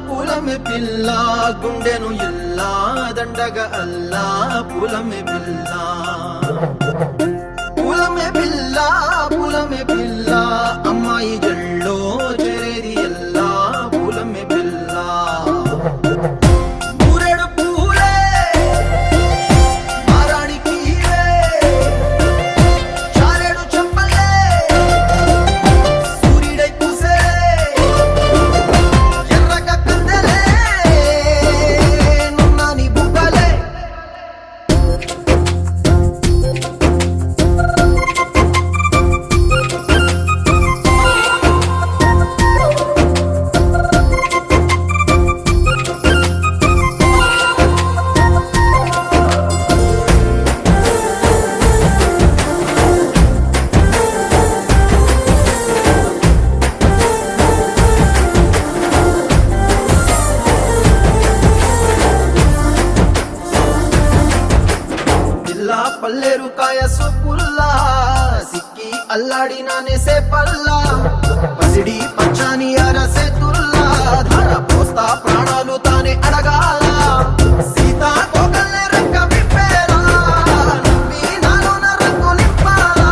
పూలమే పిల్ల గుండెను ఇల్లా దండగ అల్లా పూలమే పిల్ల పూలమే పిల్ల పూలమే పిల్ల అమ్మాయి జల్లో చేరేది ఎల్లా పూలమే పిల్ల పూరెడు పూలే మారానికి చారెడు చెప్పలే సూర్యుడై పూసే ఎర్రగ కందలే నున్నాని బుగ్గలే పిల్ల పల్లేరు కాయ సొప్పుల్లా సిక్కి అల్లాడినానే సే పల్లా పసిడి పచ్చాని అరసే తుల్లా ధర పోస్తా ప్రాణాలు తానే అడగాల సీతా కోగల్లే రెక్క విప్పేలా నవ్వి నాలోన రంగు నింపాలా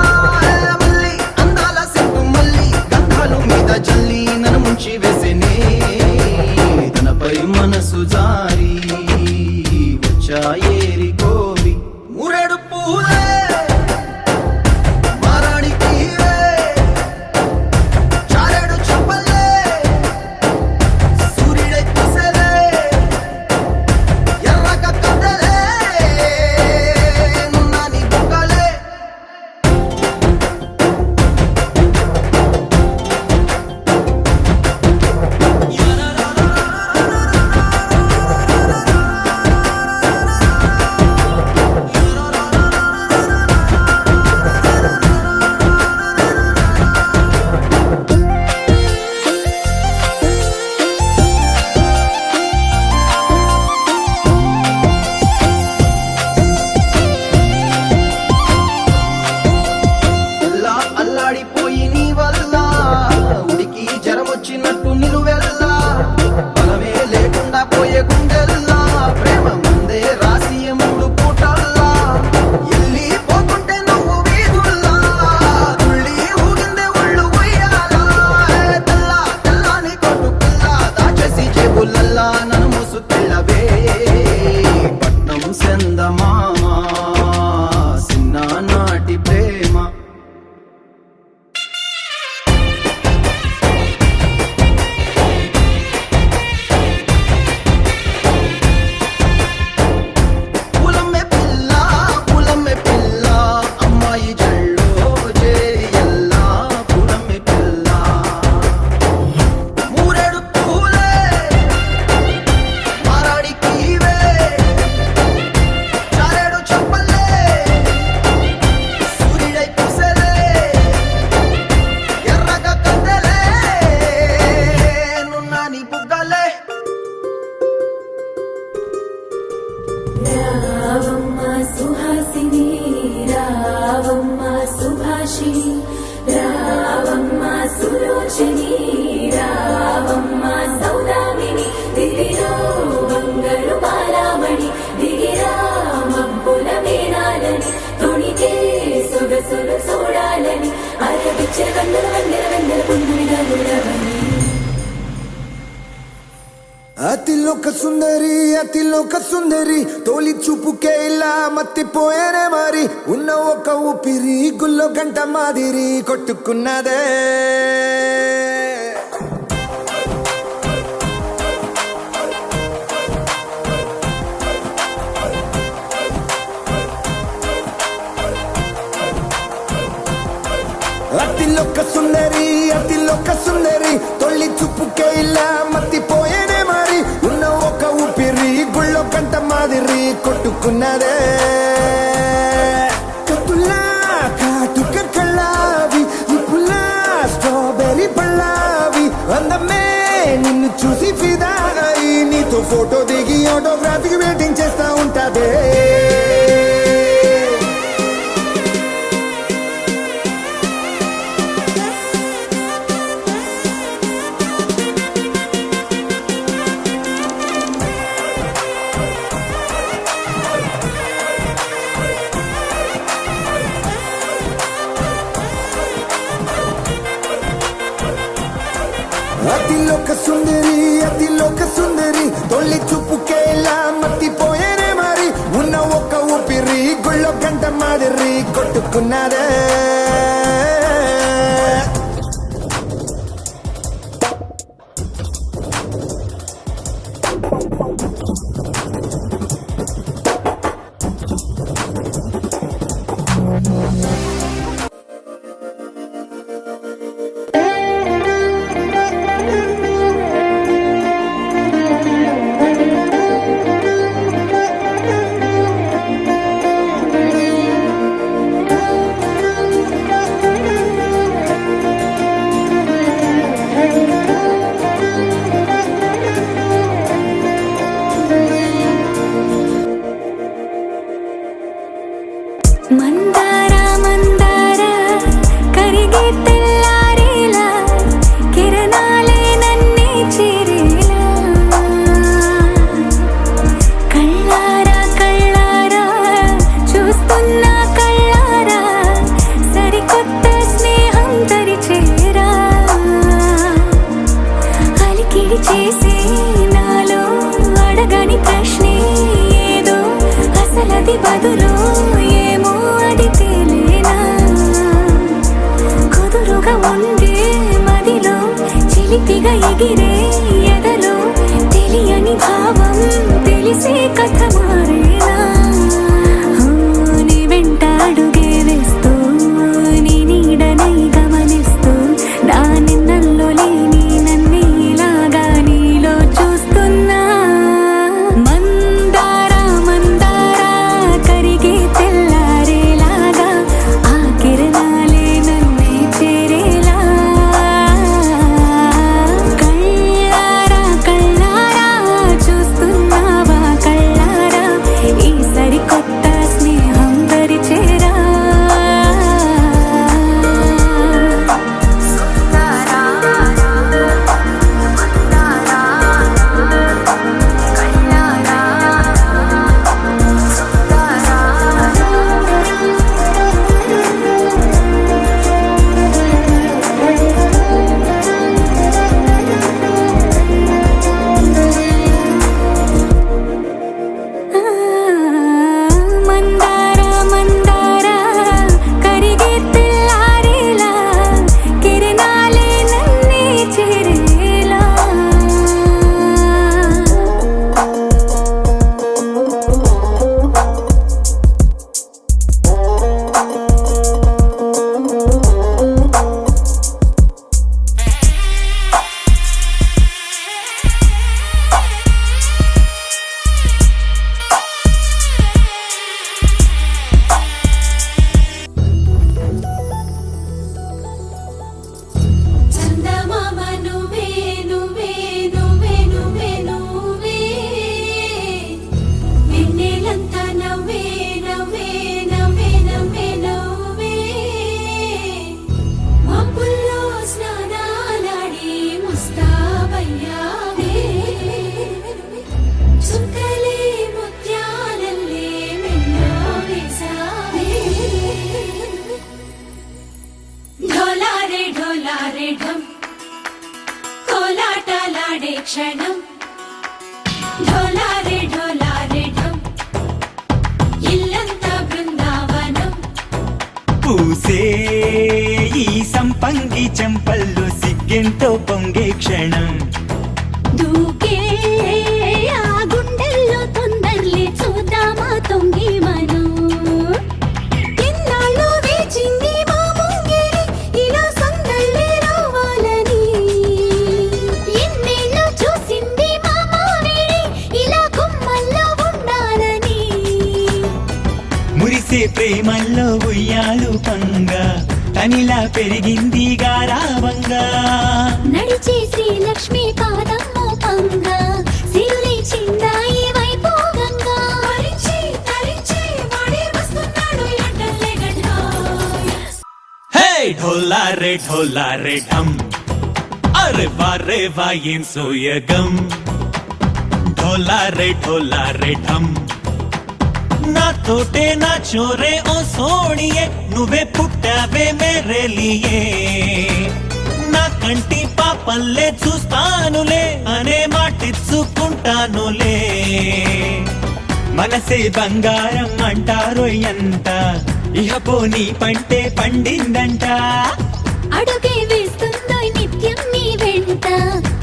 మల్లి అందాల సిగ్గు మల్లి గంధాలు మీద జల్లి నన్ను ముంచి వేసేనే తనపై మనసు జారి వచ్చాయేరి కోరి మురెడు పూలే మారానికి చారెడు చెప్పలే సూర్యుడై పూసలే ఎర్రగ కందలే నున్నాని బుగ్గలే ఎల్లా అల్లాడిపోయి నీ వల్ల ఉడికి జరమొచ్చినట్టు నిలువెల్లా బలమే లేకుండా పోయే గుండెల్లా ప్రేమ ముందే రాసి మూడు పూటల్లా ఎల్లి పోతుంటే నువ్వు వీధుల్లా తుళ్ళి ఊగిందే ఒళ్ళు ఉయ్యాలా తెల్లా తెల్లాని కొట్టు పిల్ల దాచేసి జేబులల్లా నన్ను మోసుకెళ్ళవే పట్నం సెందమామా సిన్నానాటి ప్రేమ పూలమే పిల్ల అమ్మాయి జల్లో చేరి ఎల్లా పూలమే పిల్ల మూరెడు పూలే మారాడికి చారెడు చెప్పలే సూర్యుడై పూసలే ఎర్రగ కందలే నున్నాని బుగ్గలే రావమ్మ సుహాసిని రావమ్మ సుభాషిణి రావమ్మ సులోచని రావమ్మ సౌదామిని దిగిరో బంగారు బాలామణి దిగిరా మబ్బుల మేనాలని అతిలోక సుందరి అతిలోక సుందరి తోలి చూపుకే ఇలా మత్తిపోయేనే మరి ఉన్న ఒక ఊపిరి గుల్లో గంట మాదిరి కొట్టుకున్నదే అతిలోక సుందరి తొలి చూపుకే ఇలా మత్తిపోయేనే మరి ఉన్న ఒక ఊపిరి గుళ్ళో కంట మాదిరి కొట్టుకున్నదే కత్తులా కాటుక కళ్ళావి నిప్పులా స్ట్రాబెర్రీ పళ్ళావి అందమే నిన్ను చూసి ఫిదా అయి నీతో ఫోటో దిగి ఆటోగ్రాఫీకి వెయిటింగ్ చేస్తా ఉంటాదే అతిలోక సుందరి తొలి చూపుకే ఇలా మత్తిపోయేనే మరి ఉన్న ఒక ఊపిరి గుళ్ళో గంట మాదిరి కొట్టుకున్నదే మందార మందార కరిగే తెల్లారేలా కిరణాలే నన్నే చేరేలా కళ్ళారా కళ్ళారా చూస్తున్నా కళ్ళారా సరికొత్త స్నేహం దరిచేరా అలికిడి చేసే నాలో అడగని ప్రశ్నే ఏదో అసలది బదులు ఉండే మదిలో చిలిపిగా ఎగిరే ఎదలో తెలియని భావం తెలిసే కథ మారేనా నీ వెంట అడుగే వేస్తూ నీ నీడనై గమనిస్తూ నా నిన్నల్లో లేని నన్నే ఇలాగా నీలో చూస్తున్నా మందార మందార కరిగే తెల్లారేలాగా ఆ కిరణాలే ढोलारे ढम कोलाटालाडे क्षणम పూసే ఈ సంపంగి చెంపల్లో సిగ్గెంతో పొంగే క్షణం దూకే ఆ గుండెల్లో తొందరలే చూద్దామా తొంగి మనం ఎన్నాళ్ళు వేచింది మా ముంగిరి ఇలా సందళ్ళే రావాలని ఎన్నేళ్ళు చూసింది మా మావిడి ఇలా గుమ్మల్లో ఉండాలని మురిసే ప్రేమల్లో ఉయ్యాలు పంగా తనిలా పెరిగింది గారావంగా నడిచే శ్రీలక్ష్మి పాదమ్మ పంగా సిరులే చిందాయి వైభోగంగా తరించి వాడే వస్తున్నాడు ఎండలే గడ్డ హే ఢోలా రే ఢమ్ అరే వా ఏం సోయగం ఢోలా రే ఢమ్ నా తోటే నా చోరే ఓ సోణియే నువ్వే పుట్టావే మేరే లియే నా కంటి పాపల్లే చూస్తానులే అనే మాటిచ్చుకుంటానులే మనసే బంగారం అంటారో ఎంత ఇహ పోనీ పంటే పండిందంట అడుగే వేస్తుందో నిత్యం నీ వెంట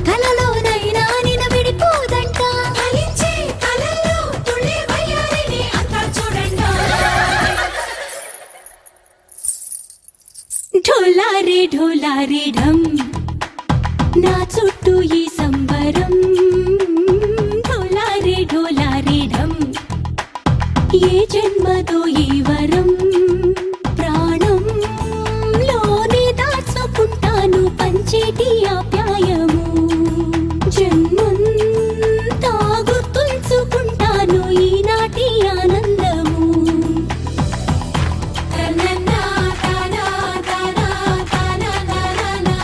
కలలోనైనా నిన విడిపోదంట ఫలించే కలలో తుళ్ళే వయ్యారిని అంతా చూడండి ఢోలా రే ఢమ్ నా చుట్టూ ఈ సంబరం ఢోలా రే ఢమ్ ఏ జన్మదో ఈ వరం ప్రాణం లోనే దాచుకుంటాను పంచేటి ఆప్యాయము జన్మంతా గుర్తుంచుకుంటాను ఈనాటి ఆనందము తననా తనా తనా తనా తనా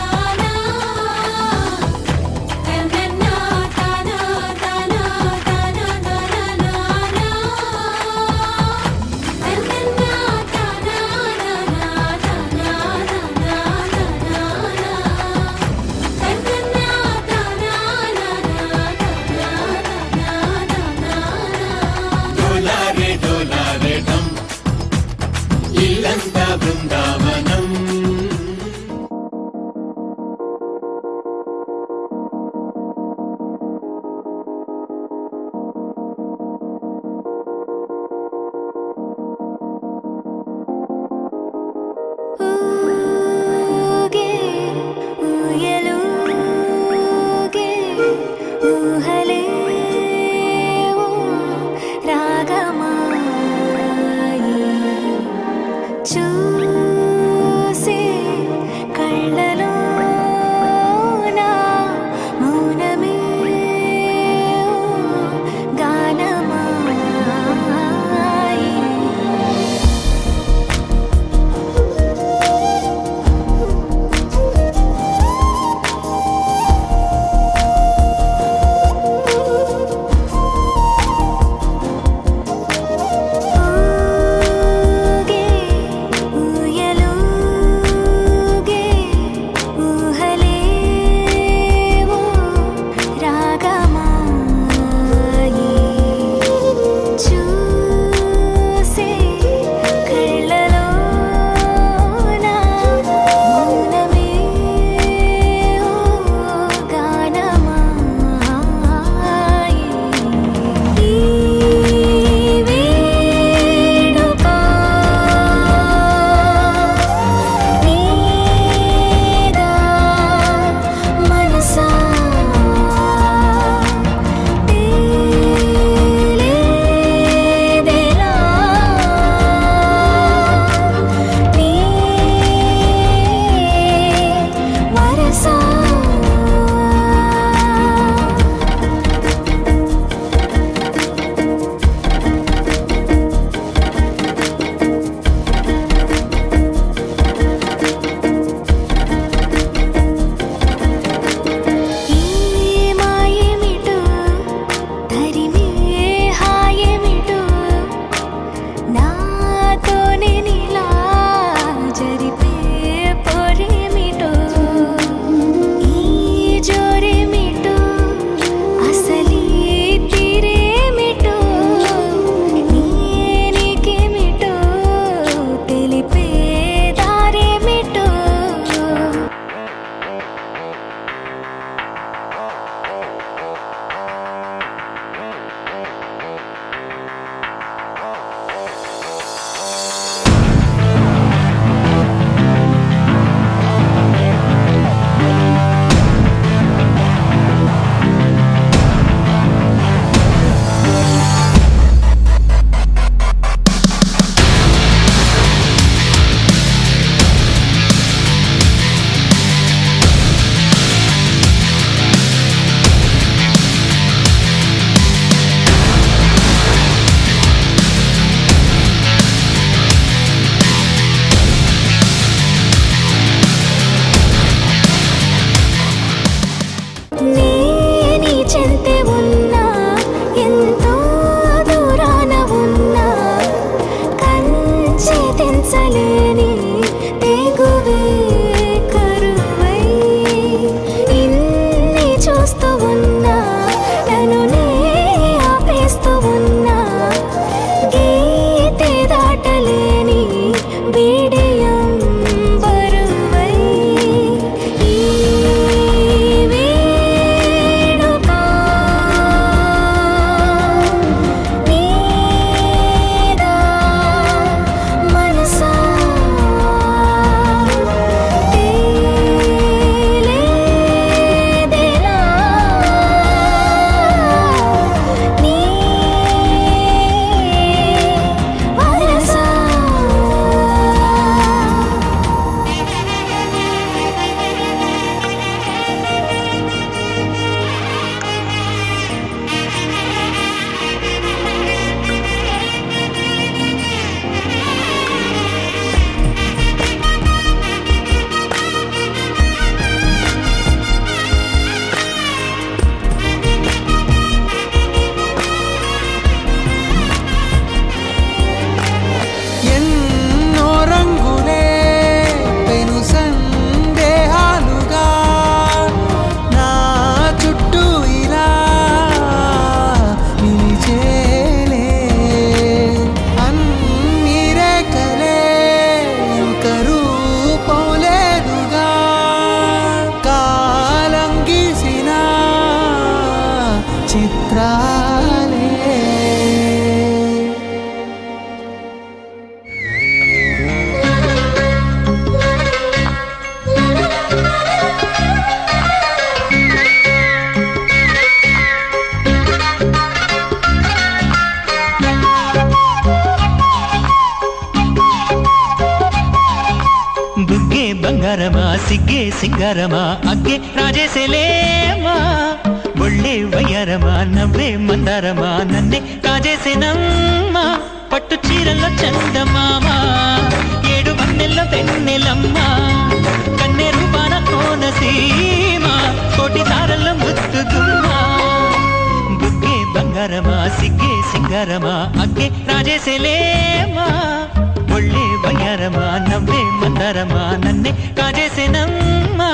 తననా తనా తనా తనా తనా డోలా రే ఢమ్ ఇల్లంతా బృందావనం ఊగే ఊయలూగే ఊహలే ఓ రాగమాయి చూగే బంగారమా సిగ్గే సింగారమా అగ్గే రాజేసేలేమా ఒళ్ళే వయ్యారమా నవ్వే మందారమా నన్నే కాజేసేనమ్మా పట్టు చీరల్లో చందమామ ఏడు వన్నెల్లో వెన్నెలమ్మ కన్నె రూపాన కోనసీమ కోటి తారల్లో ముద్దుగుమ్మా బుగ్గే బంగారమా సిగ్గే సింగారమా అగ్గే రాజేసేలేమా ఒళ్ళే వయ్యారమా నవ్వే మందారమా నన్నే కాజేసేనమ్మా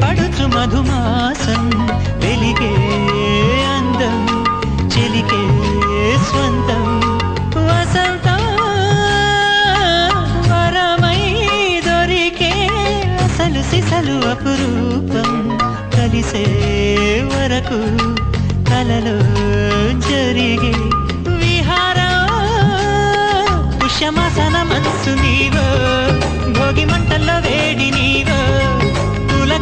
పడుచు మధుమాసం వెలిగే అందం చెలికే స్వంతం వసంతం వరమై దొరికే అసలు సిసలు అపురూపం కలిసే వరకు కలలో జరిగే విహారం పుష్యమాసన మనసు నీవో భోగి మంటల్లో వేడి నీవో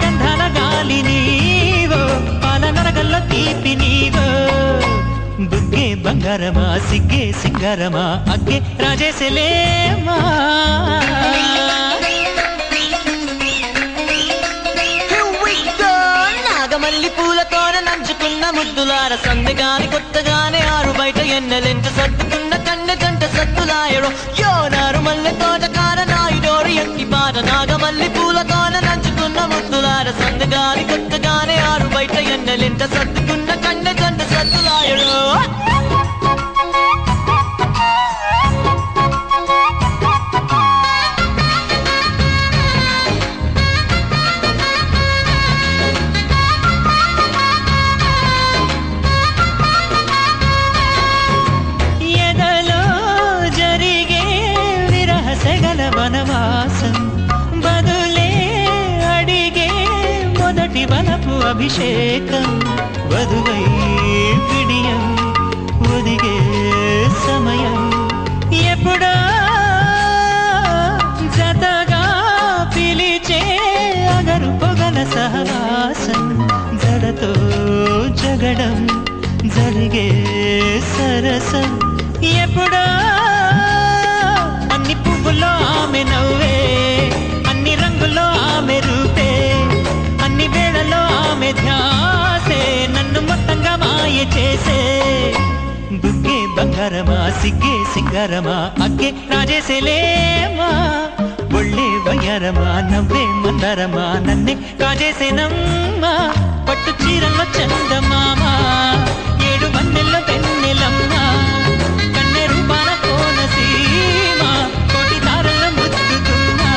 గంధాల గాలి నీవో పాల నరగల్లో తీపి నీవో బుగ్గే బంగారమా సిగ్గే సింగారమా అగ్గే రాజేసేలేమా నాగమల్లి పూలతోన నంచుకున్న ముద్దులార సందగాని కొత్తగానే ఆరు బయట ఎన్నెలెంట సర్దుకున్న కన్నె జంట సత్తులాయడో యో నారు మల్లె తోటకార నాయుడోరు ఎట్టి పాట నాగమల్లి పూలతోన నంచుకున్న ముద్దులార సందగాని కొత్తగానే ఆరు బయట ఎన్నెలెంట సర్దుకున్న కన్నె జంట సత్తులాయడో వనవాసం బదులే అడిగే మొదటి వలపు అభిషేకం వధువై విడియం ఒదిగే సమయం ఎప్పుడో జతగా పిలిచే అగరు పొగల సహవాసం జడతో జగడం జరిగే సరసం ఎప్పుడో అన్ని పువ్వుల్లో ఆమె నవ్వే అన్ని రంగుల్లో ఆమె రూపే అన్ని వేళల్లో ఆమె ధ్యాసే నన్ను మొత్తంగా మాయ చేసే బుగ్గే బంగారమా సిగ్గే సింగారమా అగ్గే రాజేసేలేమా ఒళ్ళే వయ్యారమా నవ్వే మందారమా నన్నే కాజేసేనమ్మా పట్టు చీరల్లో చందమామ ఏడు వన్నెల్లో వెన్నెలమ్మ కన్నె రూపాన కోనసీమ కోటి తారల ముద్దుగుమ్మా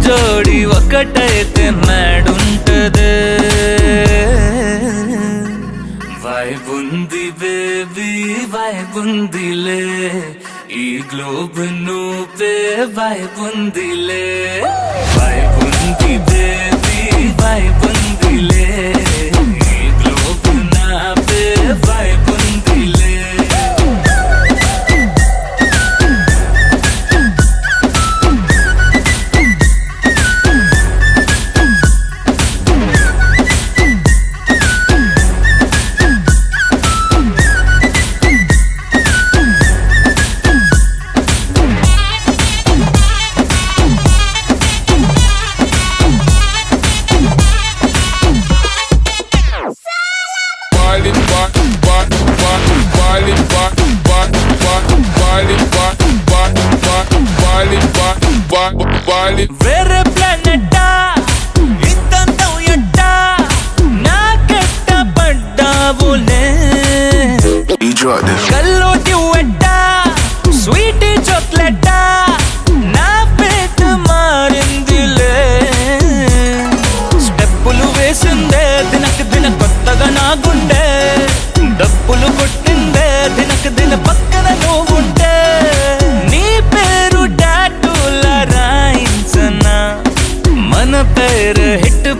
జోడి ఒకటైతే నాడుంటదే వైబుంది బేబీ వైబుందిలే ఈ గ్లోబ్ నువ్వే వైబుందిలే వైబుంది బేబీ వైబుందిలే ఈ గ్లోబ్ నావే వైబుందిలే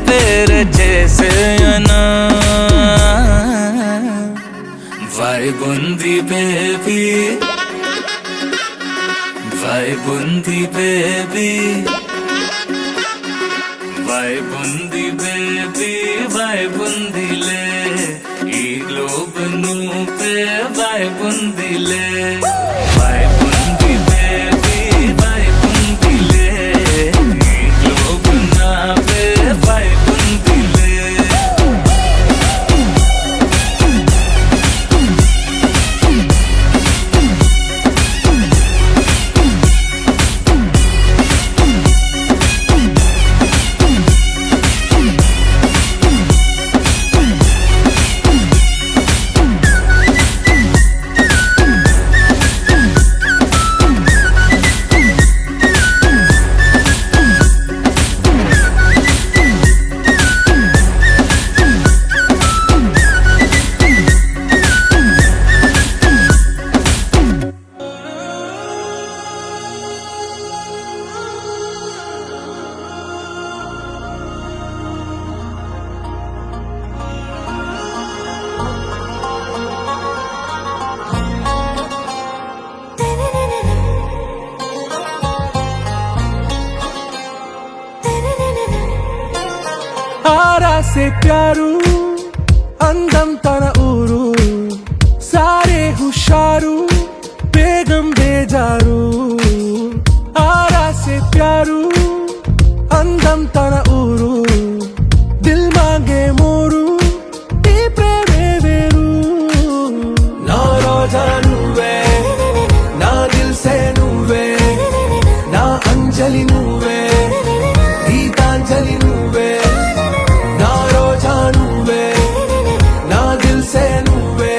పేరు చేసేయనా వైబ్ ఉంది బేబీ వైబ్ ఉంది బేబీ వైబ్ ఉంది బేబీ వైబ్ ఉందిలే ఈ గ్లోబ్ నువ్వే వైబ్ ఉందిలే వైబ్ ఉంది బేబీ వైబ్ ఉందిలే ఈ గ్లోబ్ నావే వైబ్ ఉందిలే आरा से प्यारू అందం తన ఊరు సారే హుషారు బేగం బేజారు ఆరా से प्यारू అందం తన ఊరు దిల్ మాంగే మోరు ఈ ప్రేమే వేరు నా రోజా నువ్వే నా దిల్ సే నువ్వే నా అంజలి నువ్వే గీతాంజలి నువ్వే నా రోజా నువ్వే నా దిల్ సే నువ్వే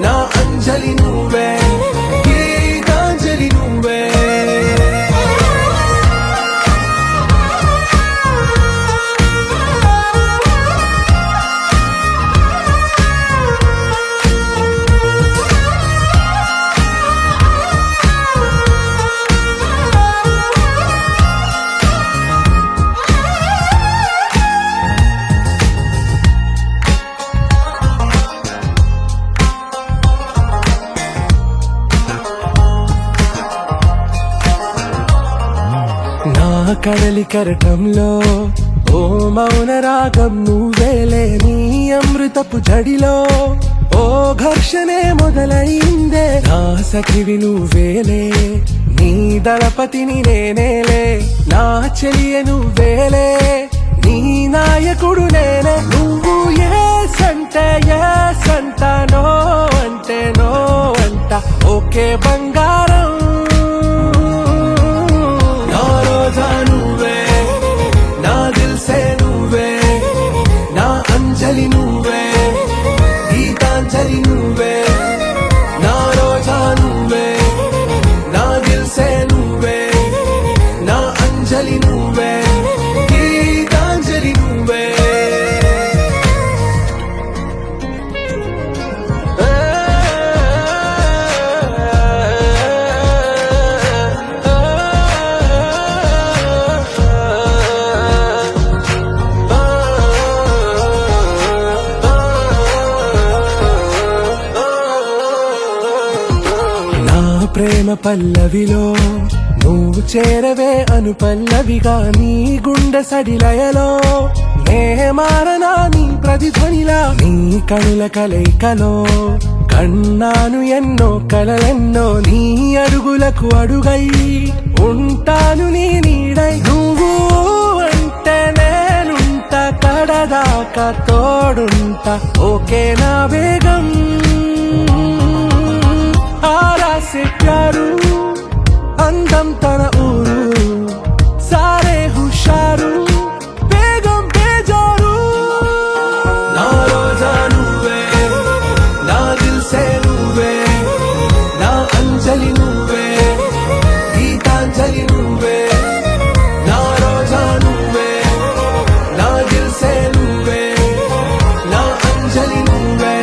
నా అంజలి నువ్వే గీతాంజలి నువ్వే నా కడలి కరటంలో ఓ మౌన రాగం నువ్వేలే నీ అమృతపు జడిలో ఓ ఘర్షణే మొదలైందే నా సఖివి నువ్వేలే నీ దళపతిని నేనేలే నా చెలియ నువ్వేలే నీ నాయకుడు నేనే నువ్వు ఏ సంట నో అంటే నో అంట ఓకే బంగారం నా రోజా నువ్వే నా దిల్ సే నువ్వే నా అంజలి నువ్వే గీతాంజలి నువ్వే నా రోజా నువ్వే నా దిల్ సే నువ్వే నా అంజలి నువ్వే గీతాంజలి నువ్వే నా ప్రేమ పల్లవిలో నువ్వు చేరవే అను పల్లవిగా నీ గుండె సడిలయలో నే మారనా నీ ప్రతిధ్వనిలా నీ కనుల కలయికలో కన్నాను ఎన్నో కలలెన్నో నీ అడుగులకు అడుగై ఉంటాను నీ నీడై నువ్వు అంటే నేనుంట కడదాకా తోడుంట ఓకే నా వేగం ఆరా से प्यारू అందం తన ఊరు సారే హుషారు బేగం బేజారు నా రోజా నువ్వే నా దిల్ సే నువ్వే నా అంజలి నువ్వే గీతాంజలి నువ్వే నా రోజా నువ్వే నా దిల్ సే నువ్వే నా అంజలి నువ్వే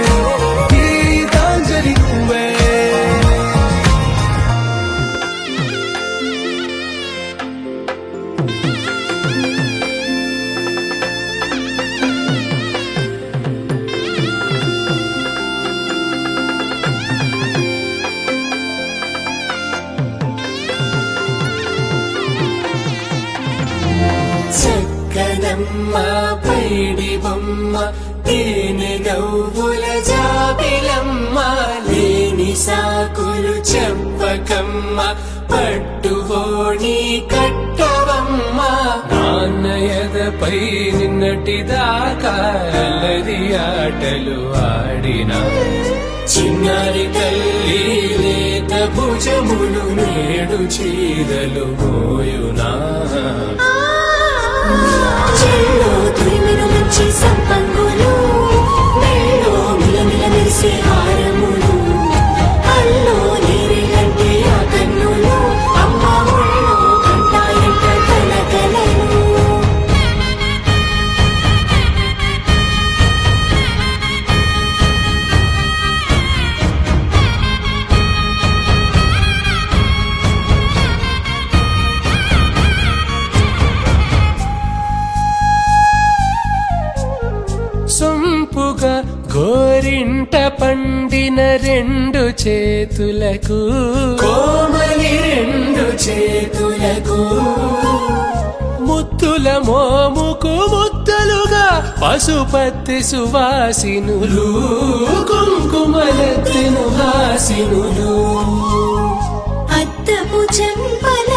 గీతాంజలి నువ్వే పైడి బొమ్మ తేనె నవ్వుల జాబిలమ్మ లేని సాకులు చెప్పకమ్మ పట్టువోణి కట్టవమ్మ నాన్నయదపై నిన్నటిదాకా అల్లరి ఆటలు ఆడినా చిన్నారి తల్లి లేత భుజములు నేడు చీరలు మోయునా చెల్లో తురిమిన మంచి సంపంగులు మెళ్ళో మిలమిల మెరిసే హారములు అల్లో నీరిలంటే ఆ కన్నులు అమ్మ ఒళ్ళో కంటాయంట కలకలను సొంపుగా గోరింట పండిన రెండు చేతులకు కోమలి రెండు చేతులకు ముత్తుల మోముకు ముద్దలుగా పశుపతి సువాసినులు కుంకుమలెత్తిను హాసినులు అద్దపు చెంపల